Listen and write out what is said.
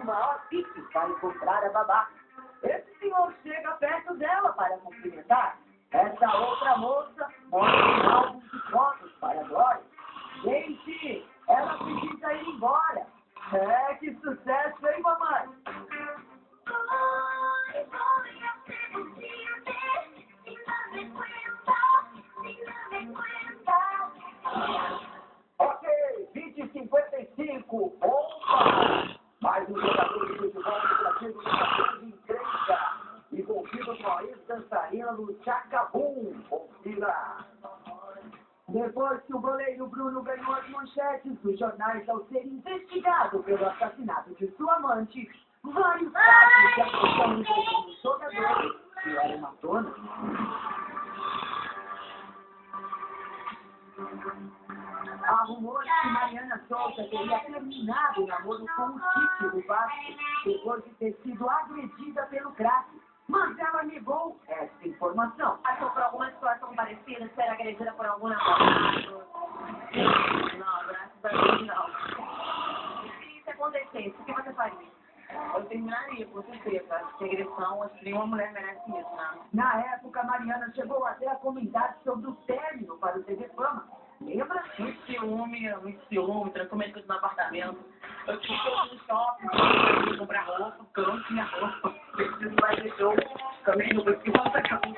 o maior pique para encontrar a babá. Esse senhor chega perto dela para cumprimentar. Essa outra moça mostra um álbum de fotos para a Glória. Gente, ela precisa ir embora. É, que sucesso, hein, mamãe? Ok, 20h55, opa! Mais um jogador de futebol do Brasil de encrenca, envolvido com a ex-dançarina do Chacabum. Confira. Depois que o goleiro Bruno ganhou as manchetes dos jornais ao ser investigado pelo assassinato de sua amante, vários casos de acusação envolvendo os jogadores que era uma dona. Há rumores que Mariana Souza teria terminado o namoro com o Tite do Vasco depois de ter sido agredida pelo craque. Mas ela negou essa informação. Passou por alguma situação parecida, ser agredida por algum namorado? Não, graças a Deus não. E se isso acontecesse, o que você faria? Eu terminaria, com certeza. Acho que agressão, acho que nenhuma mulher merece isso, né? Na época, Mariana chegou até a comentar sobre o término para o TV Fama. Lembra? Muito ciúme, tranquilamente coisa no apartamento. Eu fui no shopping, fui comprar roupa, porque eu não tinha roupa. Preciso mais de show. Também não consegui fazer